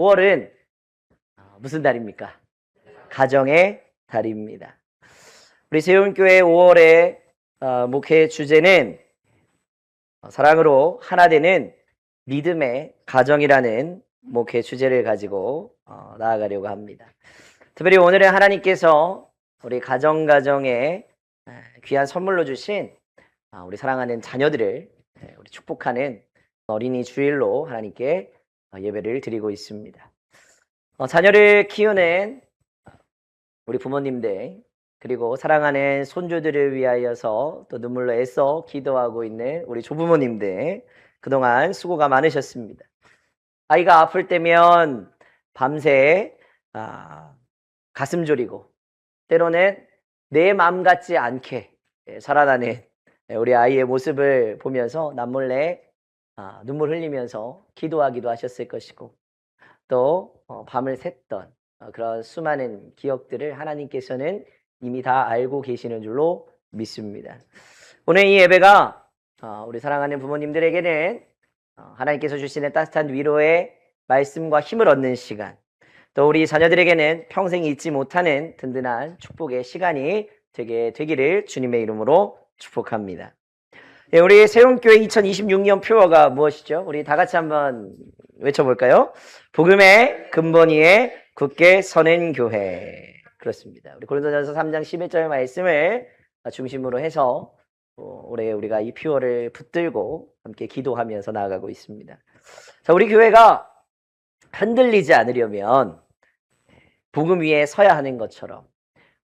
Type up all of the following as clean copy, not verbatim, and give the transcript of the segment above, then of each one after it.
5월은 무슨 달입니까? 가정의 달입니다. 우리 세운교회 5월의 목회 주제는 사랑으로 하나 되는 믿음의 가정이라는 목회 주제를 가지고 나아가려고 합니다. 특별히 오늘은 하나님께서 우리 가정에 귀한 선물로 주신 우리 사랑하는 자녀들을 우리 축복하는 어린이 주일로 하나님께 예배를 드리고 있습니다. 자녀를 키우는 우리 부모님들, 그리고 사랑하는 손주들을 위하여서 또 눈물로 애써 기도하고 있는 우리 조부모님들, 그동안 수고가 많으셨습니다. 아이가 아플 때면 밤새 가슴 졸이고 때로는 내 마음 같지 않게 살아나는 우리 아이의 모습을 보면서 남몰래 눈물 흘리면서 기도하기도 하셨을 것이고, 또 밤을 샜던 그런 수많은 기억들을 하나님께서는 이미 다 알고 계시는 줄로 믿습니다. 오늘 이 예배가 우리 사랑하는 부모님들에게는 하나님께서 주시는 따뜻한 위로의 말씀과 힘을 얻는 시간, 또 우리 자녀들에게는 평생 잊지 못하는 든든한 축복의 시간이 되기를 주님의 이름으로 축복합니다. 네, 우리 세움교회 2026년 표어가 무엇이죠? 우리 다 같이 한번 외쳐볼까요? 복음의 근본 위에 굳게 서는 교회. 그렇습니다. 우리 고린도전서 3장 11절 말씀을 중심으로 해서 올해 우리가 이 표어를 붙들고 함께 기도하면서 나아가고 있습니다. 자, 우리 교회가 흔들리지 않으려면 복음 위에 서야 하는 것처럼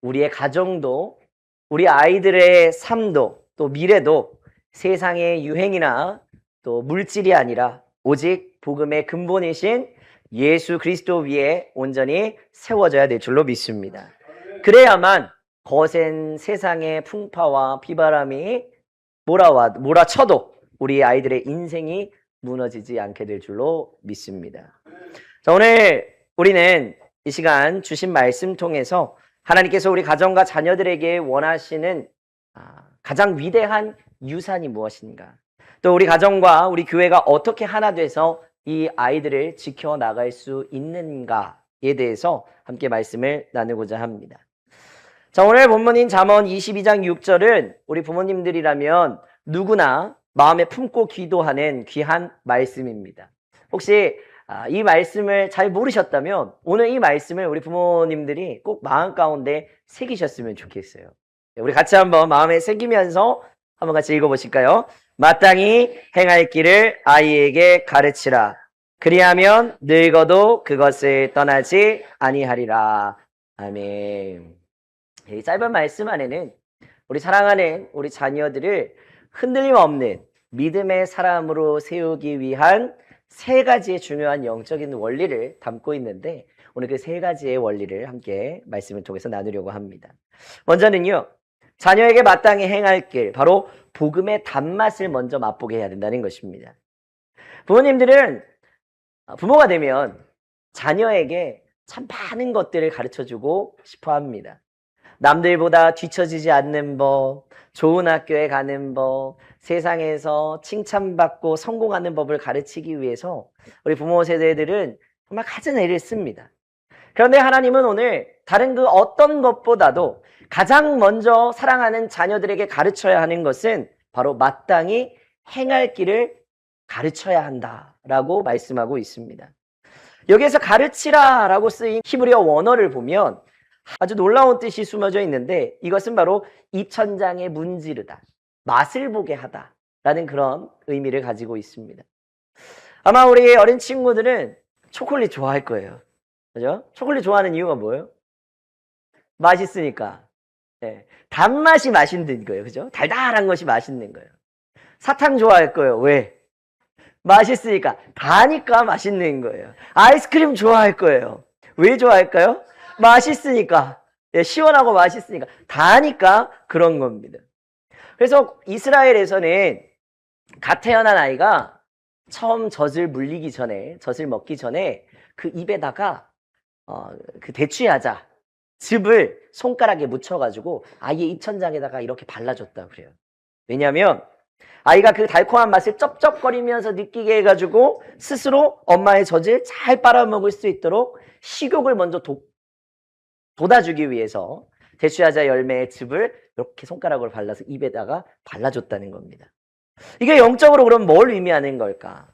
우리의 가정도, 우리 아이들의 삶도, 또 미래도 세상의 유행이나 또 물질이 아니라 오직 복음의 근본이신 예수 그리스도 위에 온전히 세워져야 될 줄로 믿습니다. 그래야만 거센 세상의 풍파와 비바람이 몰아쳐도 우리 아이들의 인생이 무너지지 않게 될 줄로 믿습니다. 자, 오늘 우리는 이 시간 주신 말씀 통해서 하나님께서 우리 가정과 자녀들에게 원하시는 가장 위대한 유산이 무엇인가, 또 우리 가정과 우리 교회가 어떻게 하나 돼서 이 아이들을 지켜나갈 수 있는가에 대해서 함께 말씀을 나누고자 합니다. 자, 오늘 본문인 잠언 22장 6절은 우리 부모님들이라면 누구나 마음에 품고 기도하는 귀한 말씀입니다. 혹시 이 말씀을 잘 모르셨다면 오늘 이 말씀을 우리 부모님들이 꼭 마음 가운데 새기셨으면 좋겠어요. 우리 같이 한번 마음에 새기면서 한번 같이 읽어보실까요? 마땅히 행할 길을 아이에게 가르치라. 그리하면 늙어도 그것을 떠나지 아니하리라. 아멘. 이 짧은 말씀 안에는 우리 사랑하는 우리 자녀들을 흔들림 없는 믿음의 사람으로 세우기 위한 세 가지의 중요한 영적인 원리를 담고 있는데, 오늘 그 세 가지의 원리를 함께 말씀을 통해서 나누려고 합니다. 먼저는요, 자녀에게 마땅히 행할 길, 바로 복음의 단맛을 먼저 맛보게 해야 된다는 것입니다. 부모님들은 부모가 되면 자녀에게 참 많은 것들을 가르쳐주고 싶어 합니다. 남들보다 뒤처지지 않는 법, 좋은 학교에 가는 법, 세상에서 칭찬받고 성공하는 법을 가르치기 위해서 우리 부모 세대들은 정말 갖은 애를 씁니다. 그런데 하나님은 오늘 다른 그 어떤 것보다도 가장 먼저 사랑하는 자녀들에게 가르쳐야 하는 것은 바로 마땅히 행할 길을 가르쳐야 한다라고 말씀하고 있습니다. 여기에서 가르치라라고 쓰인 히브리어 원어를 보면 아주 놀라운 뜻이 숨어져 있는데, 이것은 바로 입천장에 문지르다, 맛을 보게 하다라는 그런 의미를 가지고 있습니다. 아마 우리 어린 친구들은 초콜릿 좋아할 거예요. 그죠? 초콜릿 좋아하는 이유가 뭐예요? 맛있으니까. 네. 단맛이 맛있는 거예요. 그죠? 달달한 것이 맛있는 거예요. 사탕 좋아할 거예요. 왜? 맛있으니까. 다니까 맛있는 거예요. 아이스크림 좋아할 거예요. 왜 좋아할까요? 맛있으니까. 네, 시원하고 맛있으니까. 다니까 그런 겁니다. 그래서 이스라엘에서는 갓 태어난 아이가 처음 젖을 먹기 전에 그 입에다가 그 대추야자 즙을 손가락에 묻혀가지고 아이의 입천장에다가 이렇게 발라줬다고 그래요. 왜냐하면 아이가 그 달콤한 맛을 쩝쩝거리면서 느끼게 해가지고 스스로 엄마의 젖을 잘 빨아먹을 수 있도록 식욕을 먼저 돋아주기 위해서 대추야자 열매의 즙을 이렇게 손가락으로 발라서 입에다가 발라줬다는 겁니다. 이게 영적으로 그럼 뭘 의미하는 걸까?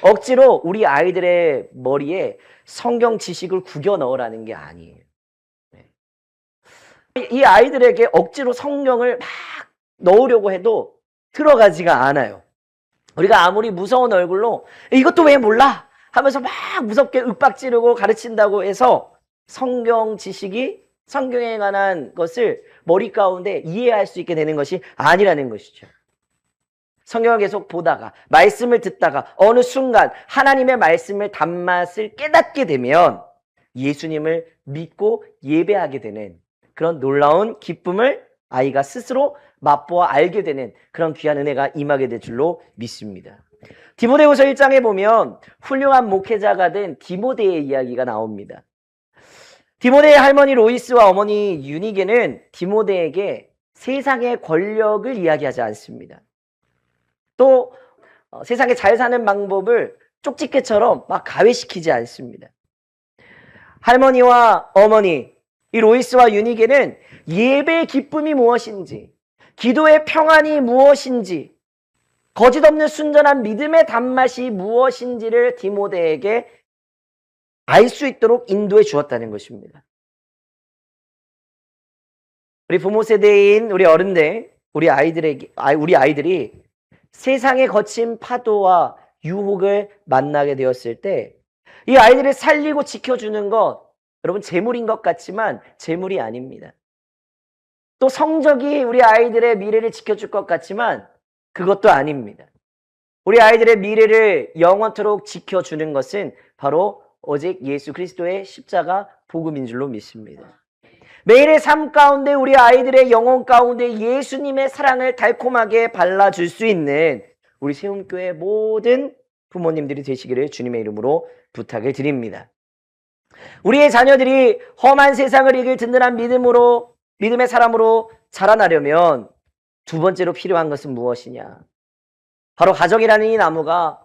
억지로 우리 아이들의 머리에 성경 지식을 구겨 넣으라는 게 아니에요. 이 아이들에게 억지로 성경을 막 넣으려고 해도 들어가지가 않아요. 우리가 아무리 무서운 얼굴로 이것도 왜 몰라? 하면서 막 무섭게 윽박지르고 가르친다고 해서 성경 지식이 성경에 관한 것을 머리 가운데 이해할 수 있게 되는 것이 아니라는 것이죠. 성경을 계속 보다가 말씀을 듣다가 어느 순간 하나님의 말씀의 단맛을 깨닫게 되면 예수님을 믿고 예배하게 되는 그런 놀라운 기쁨을 아이가 스스로 맛보아 알게 되는 그런 귀한 은혜가 임하게 될 줄로 믿습니다. 디모데후서 1장에 보면 훌륭한 목회자가 된 디모데의 이야기가 나옵니다. 디모데의 할머니 로이스와 어머니 유니게는 디모데에게 세상의 권력을 이야기하지 않습니다. 또 세상에 잘 사는 방법을 쪽집게처럼 막 가외시키지 않습니다. 할머니와 어머니, 이 로이스와 유니게는 예배의 기쁨이 무엇인지, 기도의 평안이 무엇인지, 거짓없는 순전한 믿음의 단맛이 무엇인지를 디모데에게 알 수 있도록 인도해 주었다는 것입니다. 우리 부모 세대인 우리 어른들, 우리 아이들이 세상의 거친 파도와 유혹을 만나게 되었을 때 이 아이들을 살리고 지켜주는 것, 여러분 재물인 것 같지만 재물이 아닙니다. 또 성적이 우리 아이들의 미래를 지켜줄 것 같지만 그것도 아닙니다. 우리 아이들의 미래를 영원토록 지켜주는 것은 바로 오직 예수 그리스도의 십자가 복음인 줄로 믿습니다. 매일의 삶 가운데 우리 아이들의 영혼 가운데 예수님의 사랑을 달콤하게 발라줄 수 있는 우리 세움교회 모든 부모님들이 되시기를 주님의 이름으로 부탁을 드립니다. 우리의 자녀들이 험한 세상을 이길 든든한 믿음의 사람으로 자라나려면 두 번째로 필요한 것은 무엇이냐? 바로 가정이라는 이 나무가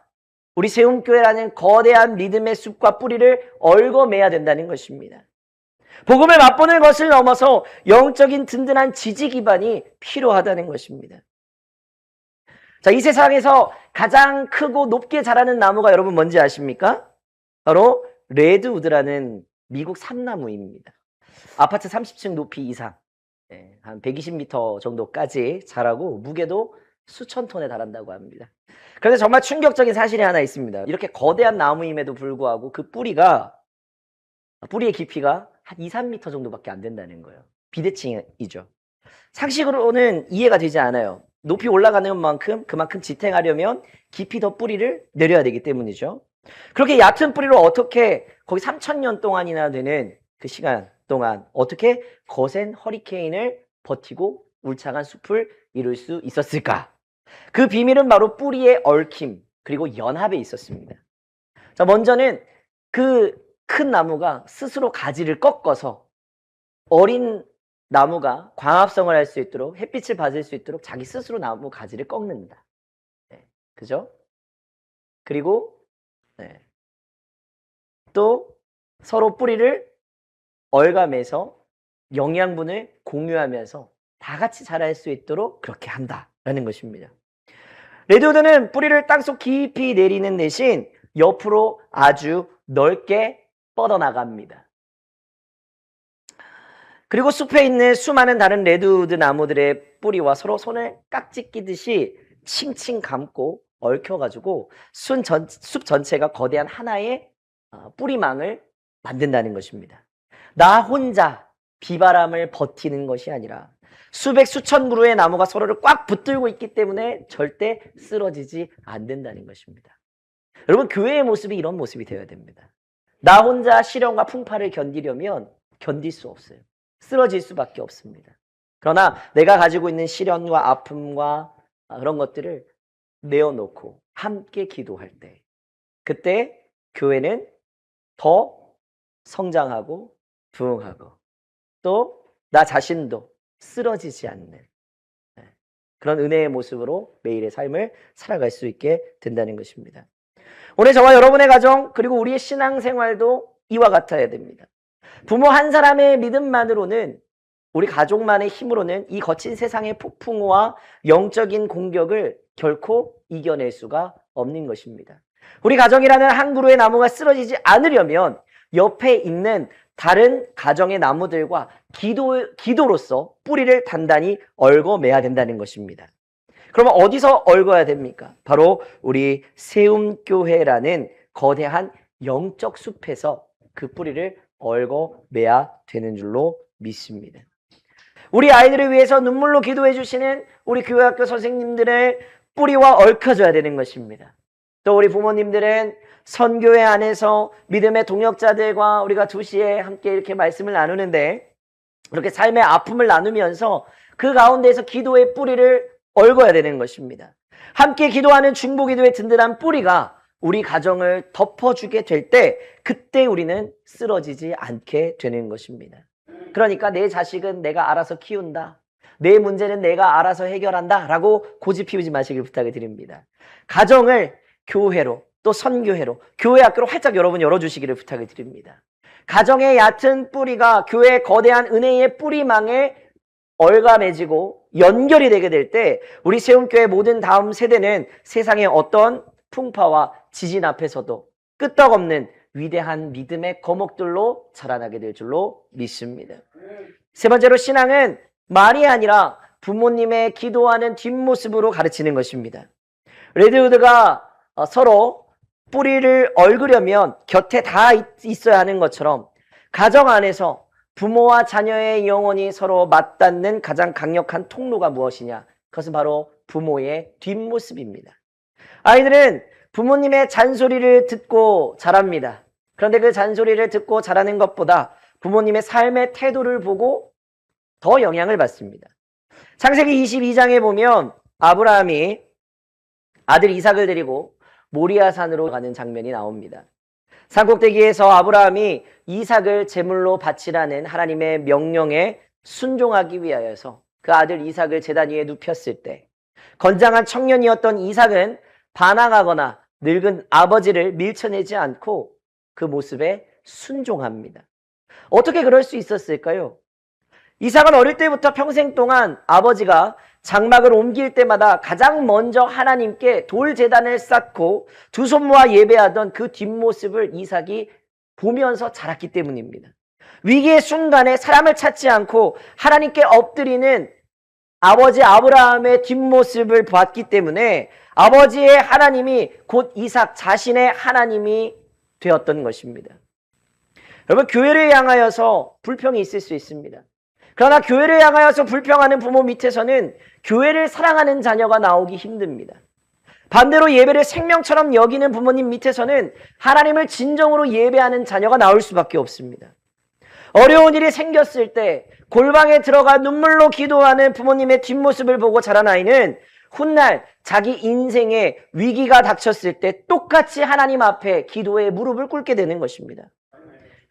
우리 세움교회라는 거대한 믿음의 숲과 뿌리를 얽어매야 된다는 것입니다. 복음을 맛보는 것을 넘어서 영적인 든든한 지지 기반이 필요하다는 것입니다. 자, 이 세상에서 가장 크고 높게 자라는 나무가 여러분 뭔지 아십니까? 바로 레드우드라는 미국 삼나무입니다. 아파트 30층 높이 이상, 한 120m 정도까지 자라고 무게도 수천 톤에 달한다고 합니다. 그런데 정말 충격적인 사실이 하나 있습니다. 이렇게 거대한 나무임에도 불구하고 그 뿌리의 깊이가 한 2, 3m 정도밖에 안 된다는 거예요. 비대칭이죠. 상식으로는 이해가 되지 않아요. 높이 올라가는 만큼 그만큼 지탱하려면 깊이 더 뿌리를 내려야 되기 때문이죠. 그렇게 얕은 뿌리로 어떻게 거의 3,000년 동안이나 되는 그 시간 동안 어떻게 거센 허리케인을 버티고 울창한 숲을 이룰 수 있었을까? 그 비밀은 바로 뿌리의 얽힘 그리고 연합에 있었습니다. 자, 먼저는 그 큰 나무가 스스로 가지를 꺾어서 어린 나무가 광합성을 할 수 있도록 햇빛을 받을 수 있도록 자기 스스로 나무 가지를 꺾는다. 그죠? 그리고 또 서로 뿌리를 얽어매서 영양분을 공유하면서 다 같이 자랄 수 있도록 그렇게 한다라는 것입니다. 레드우드는 뿌리를 땅속 깊이 내리는 대신 옆으로 아주 넓게 뻗어나갑니다. 그리고 숲에 있는 수많은 다른 레드우드 나무들의 뿌리와 서로 손을 깍지 끼듯이 칭칭 감고 얽혀가지고 숲 전체가 거대한 하나의 뿌리망을 만든다는 것입니다. 나 혼자 비바람을 버티는 것이 아니라 수백 수천 그루의 나무가 서로를 꽉 붙들고 있기 때문에 절대 쓰러지지 않는다는 것입니다. 여러분, 교회의 모습이 이런 모습이 되어야 됩니다. 나 혼자 시련과 풍파를 견디려면 견딜 수 없어요. 쓰러질 수밖에 없습니다. 그러나 내가 가지고 있는 시련과 아픔과 그런 것들을 내어놓고 함께 기도할 때 그때 교회는 더 성장하고 부흥하고 또 나 자신도 쓰러지지 않는 그런 은혜의 모습으로 매일의 삶을 살아갈 수 있게 된다는 것입니다. 오늘 저와 여러분의 가정 그리고 우리의 신앙생활도 이와 같아야 됩니다. 부모 한 사람의 믿음만으로는 우리 가족만의 힘으로는 이 거친 세상의 폭풍우와 영적인 공격을 결코 이겨낼 수가 없는 것입니다. 우리 가정이라는 한 그루의 나무가 쓰러지지 않으려면 옆에 있는 다른 가정의 나무들과 기도로서 뿌리를 단단히 얽어매야 된다는 것입니다. 그러면 어디서 얽어야 됩니까? 바로 우리 세움교회라는 거대한 영적 숲에서 그 뿌리를 얽어매야 되는 줄로 믿습니다. 우리 아이들을 위해서 눈물로 기도해 주시는 우리 교회학교 선생님들의 뿌리와 얽혀줘야 되는 것입니다. 또 우리 부모님들은 선교회 안에서 믿음의 동역자들과 우리가 2시에 함께 이렇게 말씀을 나누는데 이렇게 삶의 아픔을 나누면서 그 가운데에서 기도의 뿌리를 얽어야 되는 것입니다. 함께 기도하는 중보기도의 든든한 뿌리가 우리 가정을 덮어주게 될 때 그때 우리는 쓰러지지 않게 되는 것입니다. 그러니까 내 자식은 내가 알아서 키운다. 내 문제는 내가 알아서 해결한다 라고 고집 피우지 마시길 부탁을 드립니다. 가정을 교회로 또 선교회로 교회 학교로 활짝 여러분 열어주시기를 부탁을 드립니다. 가정의 얕은 뿌리가 교회의 거대한 은혜의 뿌리망에 얽어매지고 연결이 되게 될 때 우리 세움교회 모든 다음 세대는 세상의 어떤 풍파와 지진 앞에서도 끄떡없는 위대한 믿음의 거목들로 자라나게 될 줄로 믿습니다. 세 번째로 신앙은 말이 아니라 부모님의 기도하는 뒷모습으로 가르치는 것입니다. 레드우드가 서로 뿌리를 얽으려면 곁에 다 있어야 하는 것처럼 가정 안에서 부모와 자녀의 영혼이 서로 맞닿는 가장 강력한 통로가 무엇이냐? 그것은 바로 부모의 뒷모습입니다. 아이들은 부모님의 잔소리를 듣고 자랍니다. 그런데 그 잔소리를 듣고 자라는 것보다 부모님의 삶의 태도를 보고 더 영향을 받습니다. 창세기 22장에 보면 아브라함이 아들 이삭을 데리고 모리아산으로 가는 장면이 나옵니다. 산꼭대기에서 아브라함이 이삭을 제물로 바치라는 하나님의 명령에 순종하기 위하여서 그 아들 이삭을 제단 위에 눕혔을 때 건장한 청년이었던 이삭은 반항하거나 늙은 아버지를 밀쳐내지 않고 그 모습에 순종합니다. 어떻게 그럴 수 있었을까요? 이삭은 어릴 때부터 평생 동안 아버지가 장막을 옮길 때마다 가장 먼저 하나님께 돌제단을 쌓고 두 손 모아 예배하던 그 뒷모습을 이삭이 보면서 자랐기 때문입니다. 위기의 순간에 사람을 찾지 않고 하나님께 엎드리는 아버지 아브라함의 뒷모습을 봤기 때문에 아버지의 하나님이 곧 이삭 자신의 하나님이 되었던 것입니다. 여러분, 교회를 향하여서 불평이 있을 수 있습니다. 그러나 교회를 향하여서 불평하는 부모 밑에서는 교회를 사랑하는 자녀가 나오기 힘듭니다. 반대로 예배를 생명처럼 여기는 부모님 밑에서는 하나님을 진정으로 예배하는 자녀가 나올 수밖에 없습니다. 어려운 일이 생겼을 때 골방에 들어가 눈물로 기도하는 부모님의 뒷모습을 보고 자란 아이는 훗날 자기 인생에 위기가 닥쳤을 때 똑같이 하나님 앞에 기도에 무릎을 꿇게 되는 것입니다.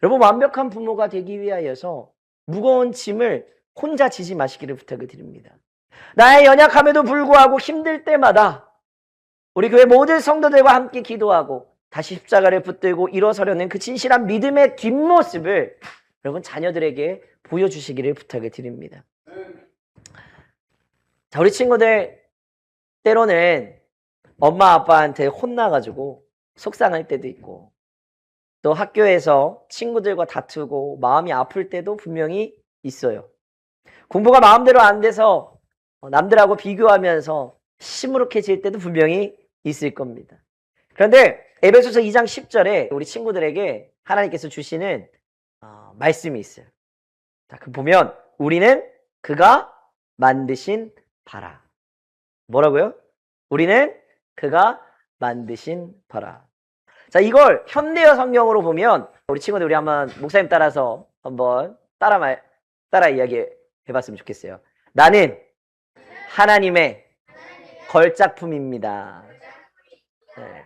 여러분, 완벽한 부모가 되기 위하여서 무거운 짐을 혼자 지지 마시기를 부탁을 드립니다. 나의 연약함에도 불구하고 힘들 때마다 우리 교회 모든 성도들과 함께 기도하고 다시 십자가를 붙들고 일어서려는 그 진실한 믿음의 뒷모습을 여러분 자녀들에게 보여주시기를 부탁을 드립니다. 자, 우리 친구들 때로는 엄마 아빠한테 혼나가지고 속상할 때도 있고 또 학교에서 친구들과 다투고 마음이 아플 때도 분명히 있어요. 공부가 마음대로 안 돼서 남들하고 비교하면서 시무룩해질 때도 분명히 있을 겁니다. 그런데 에베소서 2장 10절에 우리 친구들에게 하나님께서 주시는 말씀이 있어요. 자, 그 보면 우리는 그가 만드신 바라. 뭐라고요? 우리는 그가 만드신 바라. 자, 이걸 현대어 성경으로 보면 우리 친구들 우리 한번 목사님 따라서 한번 따라 이야기해 봤으면 좋겠어요. 나는 하나님의 걸작품입니다. 네.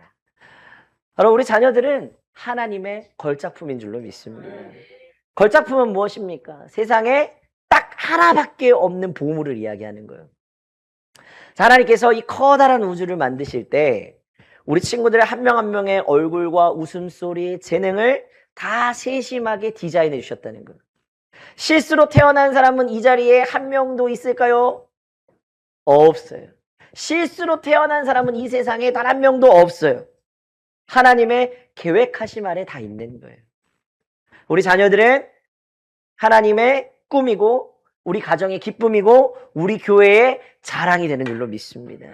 바로 우리 자녀들은 하나님의 걸작품인 줄로 믿습니다. 걸작품은 무엇입니까? 세상에 딱 하나밖에 없는 보물을 이야기하는 거예요. 자, 하나님께서 이 커다란 우주를 만드실 때 우리 친구들의 한 명 한 명의 얼굴과 웃음소리, 재능을 다 세심하게 디자인해 주셨다는 거예요. 실수로 태어난 사람은 이 자리에 한 명도 있을까요? 없어요. 실수로 태어난 사람은 이 세상에 단 한 명도 없어요. 하나님의 계획하심 아래 다 있는 거예요. 우리 자녀들은 하나님의 꿈이고 우리 가정의 기쁨이고 우리 교회의 자랑이 되는 줄로 믿습니다.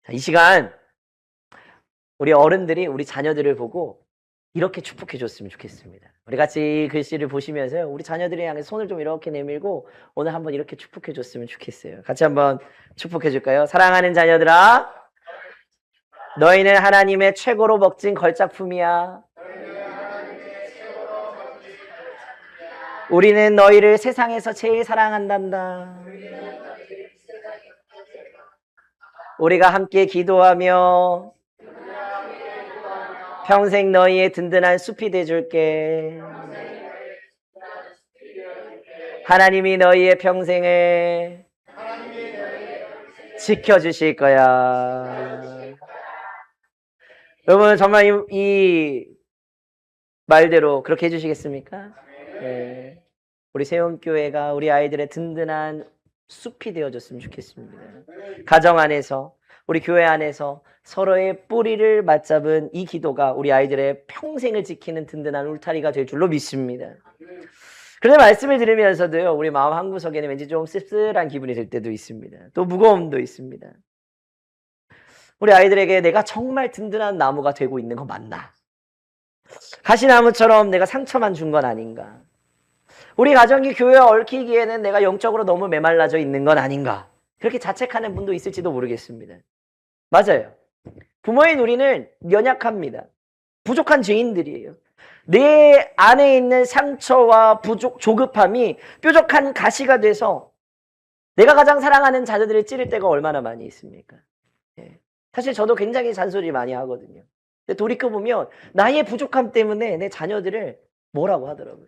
자, 이 시간 우리 어른들이 우리 자녀들을 보고 이렇게 축복해 줬으면 좋겠습니다. 우리 같이 글씨를 보시면서요. 우리 자녀들을 향해 손을 좀 이렇게 내밀고 오늘 한번 이렇게 축복해 줬으면 좋겠어요. 같이 한번 축복해 줄까요? 사랑하는 자녀들아, 너희는 하나님의 최고로 멋진 걸작품이야. 우리는 너희를 세상에서 제일 사랑한단다. 우리가 함께 기도하며 평생 너희의 든든한 숲이 돼줄게. 하나님이 너희의 평생을 지켜주실 거야. 여러분 정말 이 말대로 그렇게 해주시겠습니까? 네. 우리 세움교회가 우리 아이들의 든든한 숲이 되어줬으면 좋겠습니다. 가정 안에서 우리 교회 안에서 서로의 뿌리를 맞잡은 이 기도가 우리 아이들의 평생을 지키는 든든한 울타리가 될 줄로 믿습니다. 그런데 말씀을 들으면서도요, 우리 마음 한구석에는 왠지 좀 씁쓸한 기분이 들 때도 있습니다. 또 무거움도 있습니다. 우리 아이들에게 내가 정말 든든한 나무가 되고 있는 거 맞나? 가시나무처럼 내가 상처만 준 건 아닌가? 우리 가정이 교회에 얽히기에는 내가 영적으로 너무 메말라져 있는 건 아닌가? 그렇게 자책하는 분도 있을지도 모르겠습니다. 맞아요. 부모인 우리는 연약합니다. 부족한 죄인들이에요. 내 안에 있는 상처와 조급함이 뾰족한 가시가 돼서 내가 가장 사랑하는 자녀들을 찌를 때가 얼마나 많이 있습니까? 예. 사실 저도 굉장히 잔소리 많이 하거든요. 근데 돌이켜보면 나의 부족함 때문에 내 자녀들을 뭐라고 하더라고요.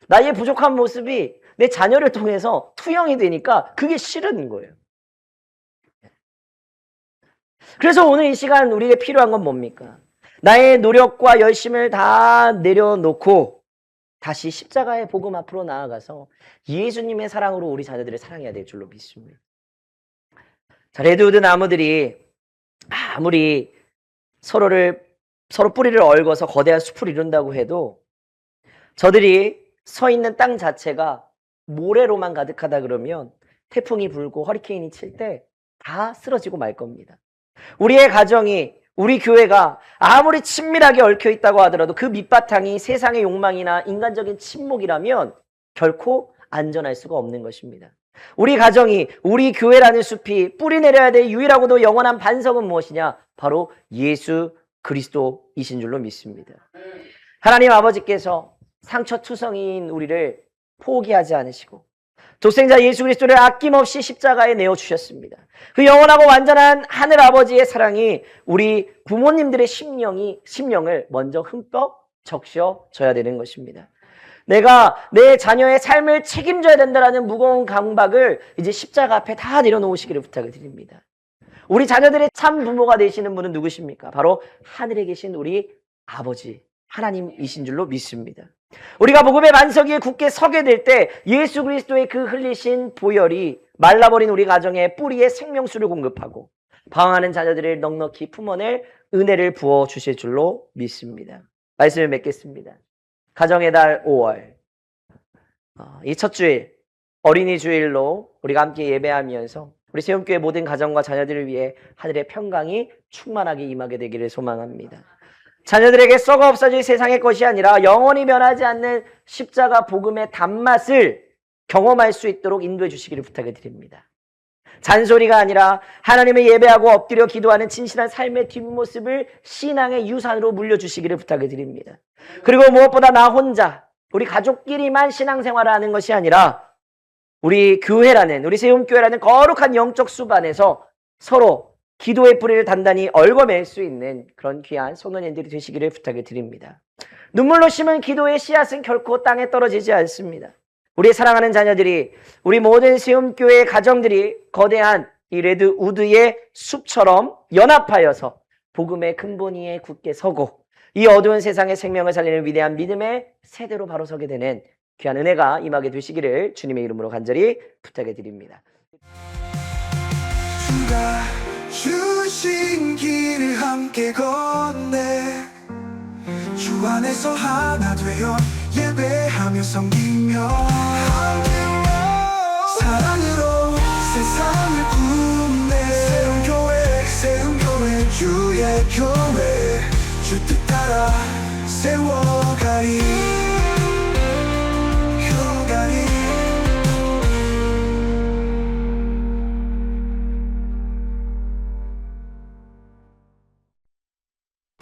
나의 부족한 모습이 내 자녀를 통해서 투영이 되니까 그게 싫은 거예요. 그래서 오늘 이 시간 우리에게 필요한 건 뭡니까? 나의 노력과 열심을 다 내려놓고 다시 십자가의 복음 앞으로 나아가서 예수님의 사랑으로 우리 자녀들을 사랑해야 될 줄로 믿습니다. 자, 레드우드 나무들이 아무리 서로 뿌리를 얽어서 거대한 숲을 이룬다고 해도 저들이 서 있는 땅 자체가 모래로만 가득하다 그러면 태풍이 불고 허리케인이 칠 때 다 쓰러지고 말 겁니다. 우리의 가정이, 우리 교회가 아무리 친밀하게 얽혀 있다고 하더라도 그 밑바탕이 세상의 욕망이나 인간적인 침묵이라면 결코 안전할 수가 없는 것입니다. 우리 가정이, 우리 교회라는 숲이 뿌리 내려야 될 유일하고도 영원한 반석은 무엇이냐? 바로 예수 그리스도이신 줄로 믿습니다. 하나님 아버지께서 상처투성이인 우리를 포기하지 않으시고 독생자 예수 그리스도를 아낌없이 십자가에 내어주셨습니다. 그 영원하고 완전한 하늘 아버지의 사랑이 우리 부모님들의 심령을 먼저 흠뻑 적셔줘야 되는 것입니다. 내가 내 자녀의 삶을 책임져야 된다는 무거운 강박을 이제 십자가 앞에 다 내려놓으시기를 부탁을 드립니다. 우리 자녀들의 참 부모가 되시는 분은 누구십니까? 바로 하늘에 계신 우리 아버지 하나님이신 줄로 믿습니다. 우리가 복음의 반석 위에 굳게 서게 될 때 예수 그리스도의 그 흘리신 보혈이 말라버린 우리 가정의 뿌리에 생명수를 공급하고 방황하는 자녀들을 넉넉히 품어낼 은혜를 부어주실 줄로 믿습니다. 말씀을 맺겠습니다. 가정의 달 5월 이 첫 주일 어린이 주일로 우리가 함께 예배하면서 우리 세움교회 모든 가정과 자녀들을 위해 하늘의 평강이 충만하게 임하게 되기를 소망합니다. 자녀들에게 썩어 없어질 세상의 것이 아니라 영원히 변하지 않는 십자가 복음의 단맛을 경험할 수 있도록 인도해 주시기를 부탁을 드립니다. 잔소리가 아니라 하나님의 예배하고 엎드려 기도하는 진실한 삶의 뒷모습을 신앙의 유산으로 물려주시기를 부탁을 드립니다. 그리고 무엇보다 나 혼자 우리 가족끼리만 신앙생활을 하는 것이 아니라 우리 교회라는 우리 세움교회라는 거룩한 영적 숲 안에서 서로 기도의 뿌리를 단단히 얽어맬 수 있는 그런 귀한 소년님들이 되시기를 부탁을 드립니다. 눈물로 심은 기도의 씨앗은 결코 땅에 떨어지지 않습니다. 우리의 사랑하는 자녀들이, 우리 모든 세움교회 가정들이 거대한 이 레드우드의 숲처럼 연합하여서 복음의 근본 위에 굳게 서고 이 어두운 세상에 생명을 살리는 위대한 믿음의 세대로 바로 서게 되는 귀한 은혜가 임하게 되시기를 주님의 이름으로 간절히 부탁해 드립니다. 주가 주신 길을 함께 걷네. 주 안에서 하나 되어 예배하며 섬기며 사랑으로 세상을 품네. 세움교회 주의 교회 주 뜻 따라 세워가리.